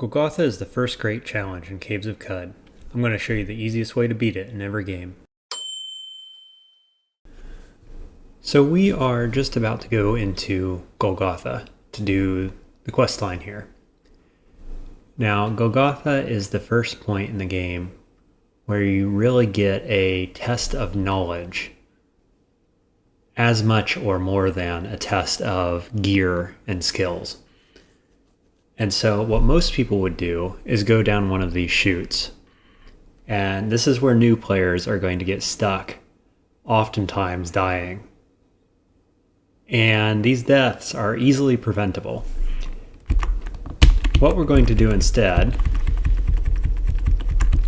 Golgotha is the first great challenge in Caves of Qud. I'm going to show you the easiest way to beat it in every game. So we are just about to go into Golgotha to do the quest line here. Now, Golgotha is the first point in the game where you really get a test of knowledge, as much or more than a test of gear and skills. And so what most people would do is go down one of these chutes. And this is where new players are going to get stuck, oftentimes dying. And these deaths are easily preventable. What we're going to do instead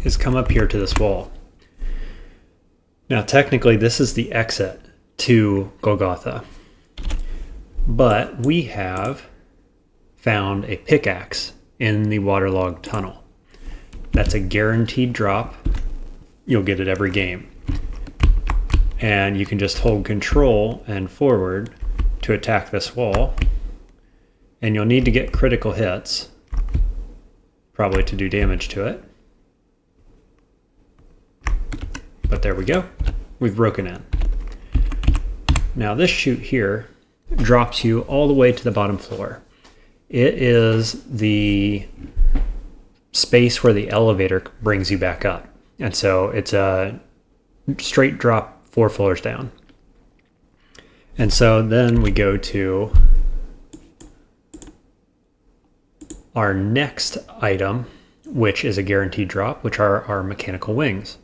is come up here to this wall. Now technically this is the exit to Golgotha, but we have found a pickaxe in the waterlogged tunnel. That's a guaranteed drop. You'll get it every game. And you can just hold control and forward to attack this wall. And you'll need to get critical hits, probably to do damage to it. But there we go. We've broken in. Now this chute here drops you all the way to the bottom floor. It is the space where the elevator brings you back up. And so it's a straight drop 4 floors down. And so then we go to our next item, which is a guaranteed drop, which are our mechanical wings.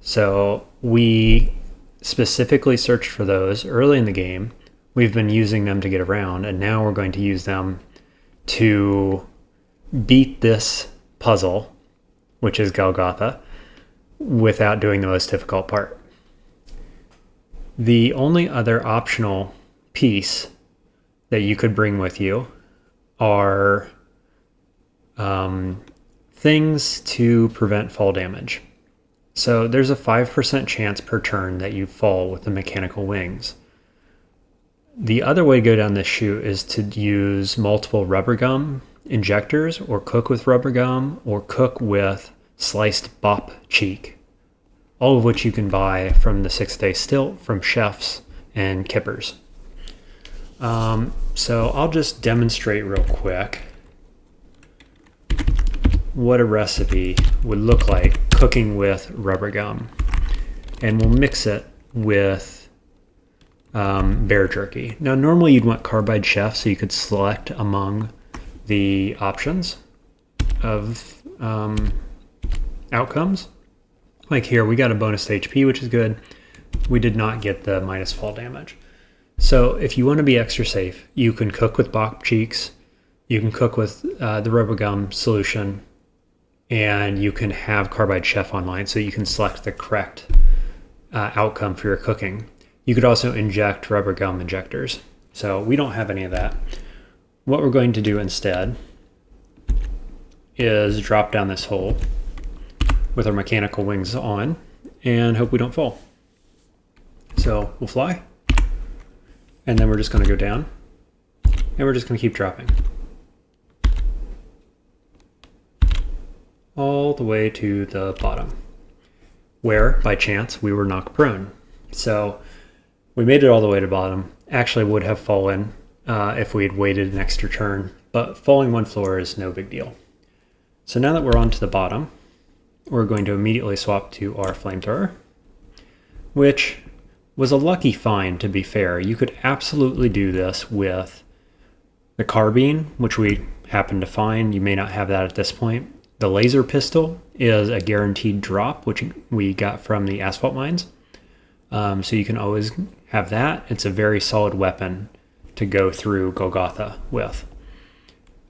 So we specifically searched for those early in the game. We've been using them to get around, and now we're going to use them to beat this puzzle, which is Golgotha, without doing the most difficult part. The only other optional piece that you could bring with you are things to prevent fall damage. So there's a 5% chance per turn that you fall with the mechanical wings. The other way to go down this chute is to use multiple rubber gum injectors, or cook with rubber gum, or cook with sliced bop cheek, all of which you can buy from the 6-Day Stilt from chefs and kippers. So I'll just demonstrate real quick what a recipe would look like cooking with rubber gum. And we'll mix it with bear jerky. Now normally you'd want carbide chef so you could select among the options of outcomes. Like here we got a bonus to HP, which is good. We did not get the minus fall damage. So if you want to be extra safe, you can cook with bok cheeks, you can cook with the rubber gum solution, and you can have carbide chef online so you can select the correct outcome for your cooking. You could also inject rubber gum injectors. So we don't have any of that. What we're going to do instead is drop down this hole with our mechanical wings on and hope we don't fall. So we'll fly, and then we're just going to go down, and we're just going to keep dropping all the way to the bottom, where by chance we were knocked prone. So we made it all the way to the bottom. Actually would have fallen if we had waited an extra turn, but falling 1 floor is no big deal. So now that we're on to the bottom, we're going to immediately swap to our flamethrower, which was a lucky find, to be fair. You could absolutely do this with the carbine, which we happened to find. You may not have that at this point. The laser pistol is a guaranteed drop, which we got from the asphalt mines. So you can always have that. It's a very solid weapon to go through Golgotha with.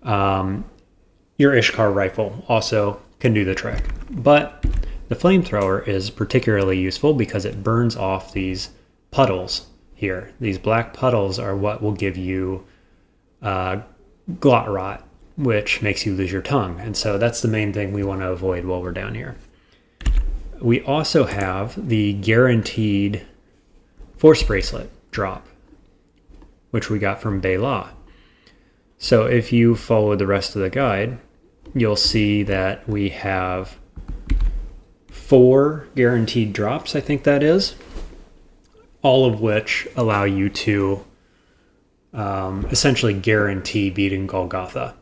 Your Ishkar rifle also can do the trick. But the flamethrower is particularly useful because it burns off these puddles here. These black puddles are what will give you glot rot, which makes you lose your tongue. And so that's the main thing we want to avoid while we're down here. We also have the guaranteed force bracelet drop, which we got from Bela. So if you follow the rest of the guide, you'll see that we have 4 guaranteed drops, I think that is, all of which allow you to essentially guarantee beating Golgotha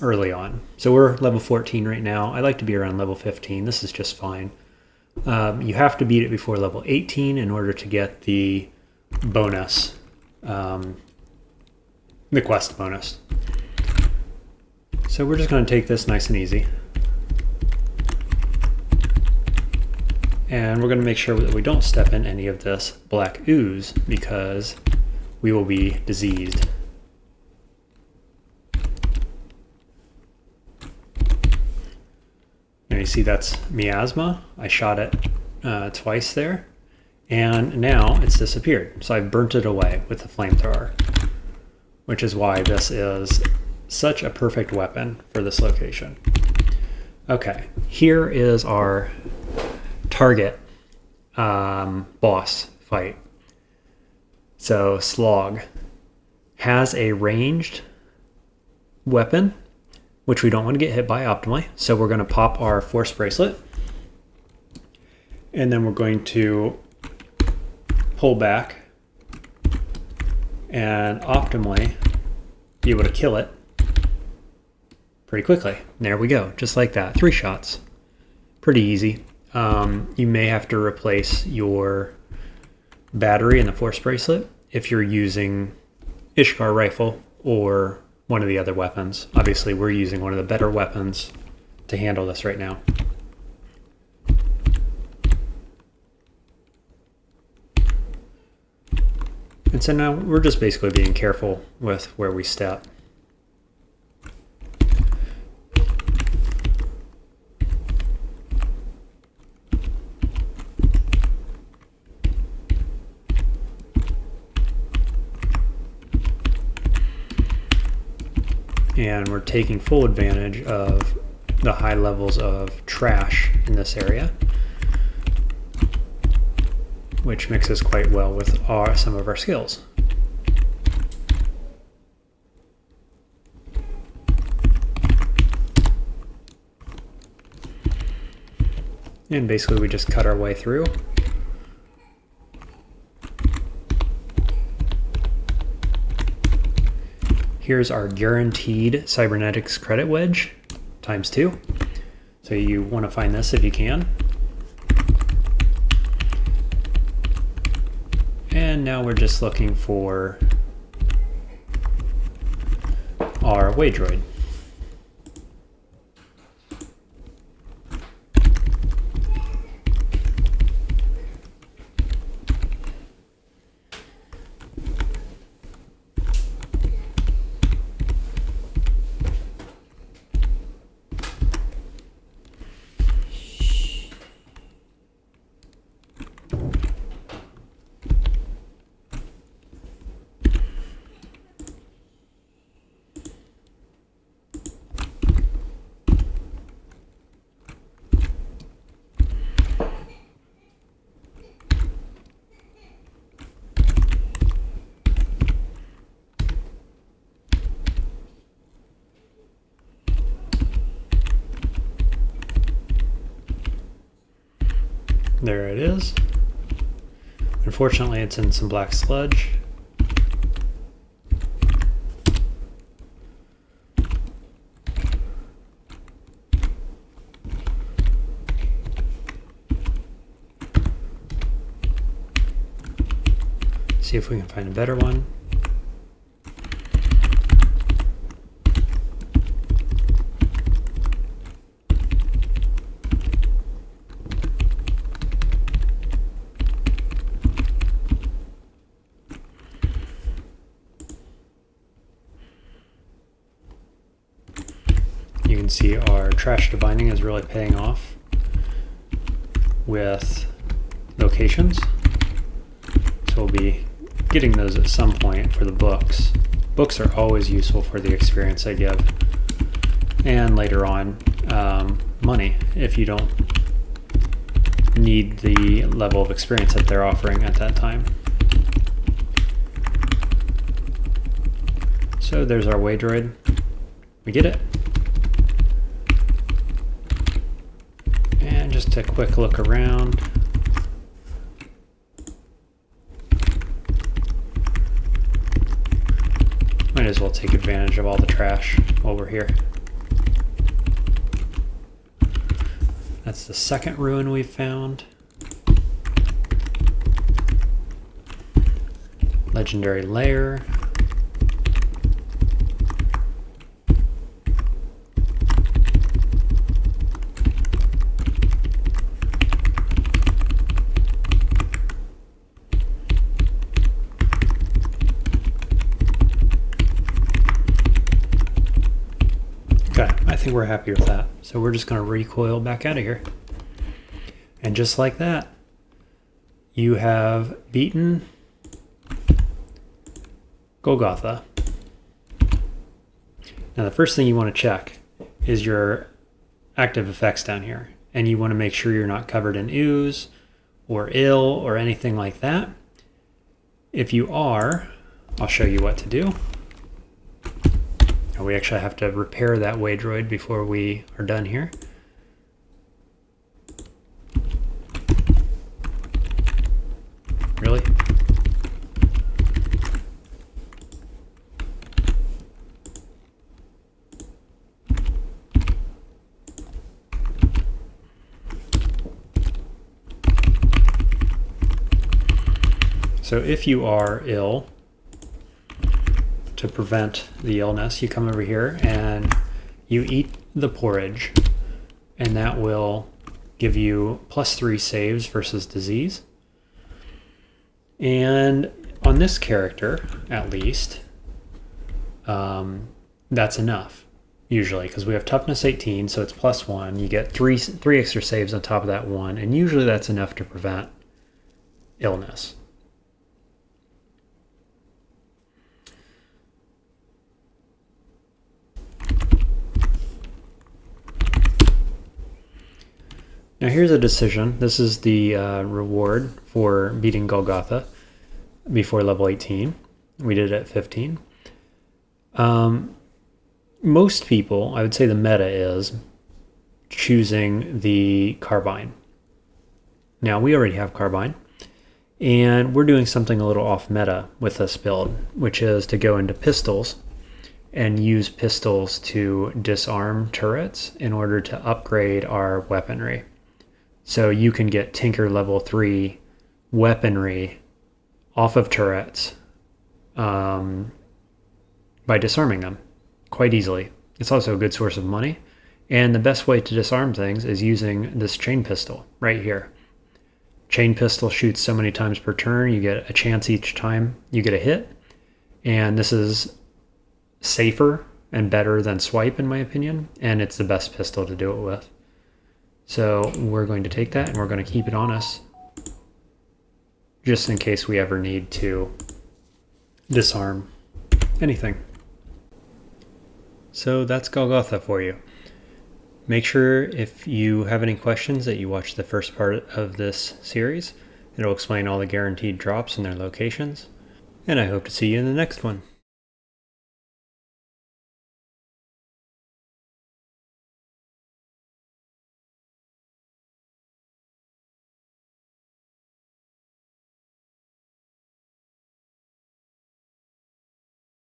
early on. So we're level 14 right now. I like to be around level 15. This is just fine. You have to beat it before level 18 in order to get the bonus, the quest bonus. So we're just going to take this nice and easy. And we're going to make sure that we don't step in any of this black ooze because we will be diseased. And you see that's miasma. I shot it twice there. And now it's disappeared. So I burnt it away with the flamethrower, which is why this is such a perfect weapon for this location. Okay, here is our target boss fight. So Slog has a ranged weapon, which we don't want to get hit by optimally. So we're going to pop our force bracelet, and then we're going to pull back and optimally be able to kill it pretty quickly. There we go, just like that. 3 shots. Pretty easy. You may have to replace your battery in the force bracelet if you're using Ishkar rifle or one of the other weapons. Obviously, we're using one of the better weapons to handle this right now. And so now we're just basically being careful with where we step. And we're taking full advantage of the high levels of trash in this area, which mixes quite well with some of our skills. And basically we just cut our way through. Here's our guaranteed cybernetics credit wedge ×2. So you want to find this if you can. And now we're just looking for our way droid. There it is. Unfortunately, it's in some black sludge. See if we can find a better one. You can see our trash divining is really paying off with locations. So we'll be getting those at some point for the books. Books are always useful for the experience they give. And later on, money, if you don't need the level of experience that they're offering at that time. So there's our way droid. We get it. Just a quick look around. Might as well take advantage of all the trash while we're here. That's the second ruin we've found. Legendary lair. Okay, I think we're happy with that. So we're just going to recoil back out of here. And just like that, you have beaten Golgotha. Now the first thing you want to check is your active effects down here. And you want to make sure you're not covered in ooze or ill or anything like that. If you are, I'll show you what to do. We actually have to repair that Waydroid before we are done here. Really? So if you are ill, to prevent the illness, you come over here and you eat the porridge, and that will give you +3 saves versus disease. And on this character, at least, that's enough, usually, because we have toughness 18, so it's +1. You get three extra saves on top of that 1, and usually that's enough to prevent illness. Now here's a decision. This is the reward for beating Golgotha before level 18. We did it at 15. Most people, I would say the meta is choosing the Carbine. Now we already have Carbine, and we're doing something a little off meta with this build, which is to go into pistols and use pistols to disarm turrets in order to upgrade our weaponry. So you can get Tinker level 3 weaponry off of turrets by disarming them quite easily. It's also a good source of money. And the best way to disarm things is using this chain pistol right here. Chain pistol shoots so many times per turn. You get a chance each time you get a hit. And this is safer and better than swipe, in my opinion. And it's the best pistol to do it with. So we're going to take that and we're going to keep it on us just in case we ever need to disarm anything. So that's Golgotha for you. Make sure if you have any questions that you watch the first part of this series. It'll explain all the guaranteed drops and their locations. And I hope to see you in the next one.